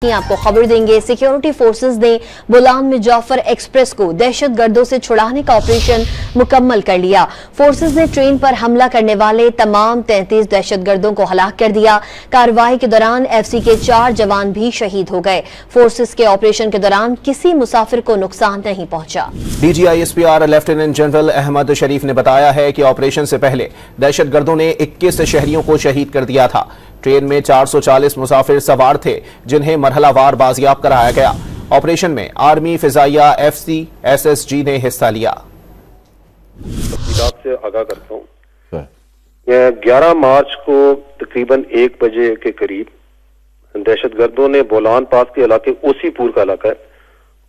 आपको खबर देंगे। सिक्योरिटी फोर्सेस ने बोलान में जाफर एक्सप्रेस को दहशत गर्दों से छुड़ाने का ऑपरेशन मुकम्मल कर लिया। फोर्सेस ने ट्रेन पर हमला करने वाले तमाम 33 दहशत गर्दों को हलाक कर दिया। कार्रवाई के दौरान एफसी के 4 जवान भी शहीद हो गए। फोर्सेस के ऑपरेशन के दौरान किसी मुसाफिर को नुकसान नहीं पहुंचा। DGISPR लेफ्टिनेंट जनरल अहमद शरीफ ने बताया है कि ऑपरेशन से पहले दहशत गर्दों ने 21 शहरियों को शहीद कर दिया था। ट्रेन में 440 मुसाफिर सवार थे जिन्हें मरहलावार बाजियाब कराया गया। ऑपरेशन में आर्मी, फिजाइया, FC, SSG ने हिस्सा लिया। से आगाह करता हूँ 11 मार्च को तकरीबन 1 बजे के करीब दहशतगर्दों ने बोलान पास के इलाके ओसीपुर का इलाका है,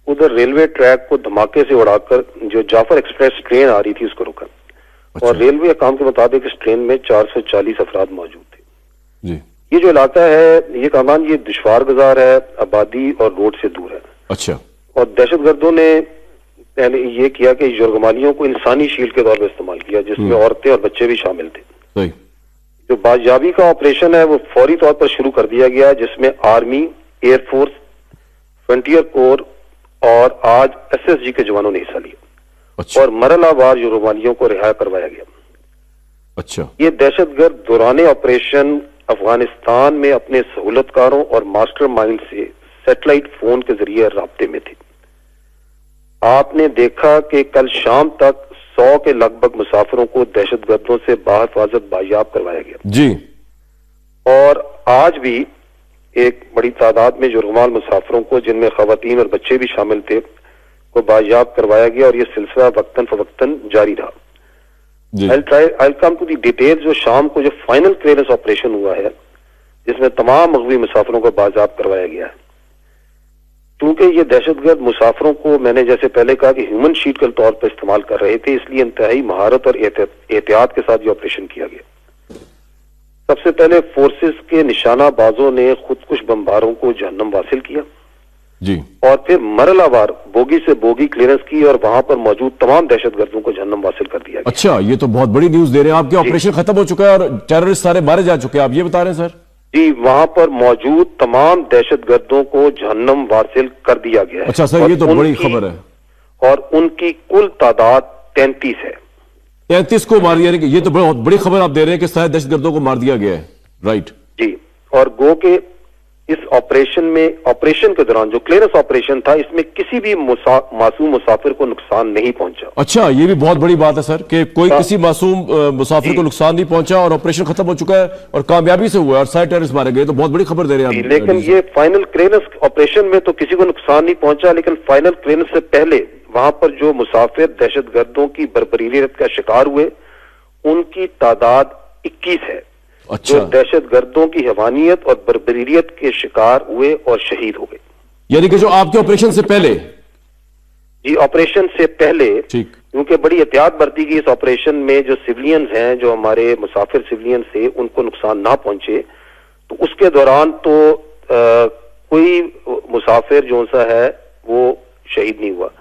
उधर रेलवे ट्रैक को धमाके से उड़ाकर जो जाफर एक्सप्रेस ट्रेन आ रही थी उसको रोका। और रेलवे अकाम के मुताबिक इस ट्रेन में 440 अफराद मौजूद थे। जी। ये जो इलाका है ये कामान ये दुश्वार गुजार है, आबादी और रोड से दूर है। अच्छा। और दहशतगर्दों ने पहले ये किया कि जुर्गमानियों को इंसानी शील्ड के तौर पर इस्तेमाल किया, जिसमें औरतें और बच्चे भी शामिल थे। सही। जो बाजियाबी का ऑपरेशन है वो फौरी तौर पर शुरू कर दिया गया, जिसमें आर्मी, एयरफोर्स, फ्रंटियर कोर और आज SSG के जवानों ने हिस्सा लिया। अच्छा। और मरहलावार जुर्गमानियों को रिहा करवाया गया। अच्छा। ये दहशतगर्द दौरान ऑपरेशन अफगानिस्तान में अपने सहूलतकारों और मास्टरमाइंड से सैटेलाइट फोन के जरिए राब्ते में थे। आपने देखा कि कल शाम तक 100 के लगभग मुसाफिरों को दहशतगर्दों से बाहिफाजत बायाब करवाया गया। जी। और आज भी एक बड़ी तादाद में जुर्गमाल मुसाफिरों को, जिनमें खवातीन और बच्चे भी शामिल थे, को बायाब करवाया गया और ये सिलसिला वक्तन फवक्तन जारी रहा। I'll come to the details। जो शाम को जो फाइनल क्लियरेंस ऑपरेशन हुआ है, जिसमें तमाम मगवी मुसाफिरों को बाजाब करवाया गया है। क्योंकि ये दहशतगर्द मुसाफिरों को मैंने जैसे पहले कहा कि ह्यूमन शीट के तौर पर इस्तेमाल कर रहे थे, इसलिए इंतहाई महारत और एहतियात के साथ ये ऑपरेशन किया गया। सबसे पहले फोर्सेस के निशाना बाजों ने खुदकुश बमबारों को जहन्नम वासिल किया। जी। और फिर मरहलावार बोगी से बोगी क्लियरेंस की और वहां पर मौजूद तमाम दहशतगर्दों को जहन्नम वासिल कर दिया गया। अच्छा, ये तो बहुत बड़ी न्यूज दे रहे हैं आपके। ऑपरेशन खत्म हो चुका है और टेररिस्ट सारे मारे जा चुके हैं, आप ये बता रहे हैं सर? जी, वहां पर मौजूद तमाम दहशतगर्दों को जहन्नम वासिल कर दिया गया है। अच्छा सर, ये तो बड़ी खबर है। और उनकी कुल तादाद 33 है। 33 को मार दिया। ये तो बहुत बड़ी खबर आप दे रहे हैं कि सारे दहशतगर्दों को मार दिया गया है। राइट जी। और गो के इस ऑपरेशन के दौरान जो क्लियरेंस ऑपरेशन था, इसमें किसी भी मासूम मुसाफिर को नुकसान नहीं पहुंचा। अच्छा, ये भी बहुत बड़ी बात है सर कि कोई किसी मासूम मुसाफिर को नुकसान नहीं पहुंचा और ऑपरेशन खत्म हो चुका है और कामयाबी से हुआ है और सारे टेररिस्ट मारे गए। तो बहुत बड़ी खबर दे रहे हैं। लेकिन ये फाइनल क्लियरेंस ऑपरेशन में तो किसी को नुकसान नहीं पहुंचा, लेकिन फाइनल क्लियरेंस से पहले वहां पर जो मुसाफिर दहशतगर्दों की बर्बरीयत का शिकार हुए, उनकी तादाद 21 है। अच्छा। जो दहशतगर्दों की हैवानियत और बर्बरीयत के शिकार हुए और शहीद हो गए। यानी कि जो आपके ऑपरेशन से पहले? जी, ऑपरेशन से पहले, क्योंकि बड़ी एहतियात बरती गई इस ऑपरेशन में। जो सिविलियंस हैं, जो हमारे मुसाफिर सिविलियंस थे, उनको नुकसान ना पहुंचे, तो उसके दौरान तो कोई मुसाफिर जो सा है वो शहीद नहीं हुआ।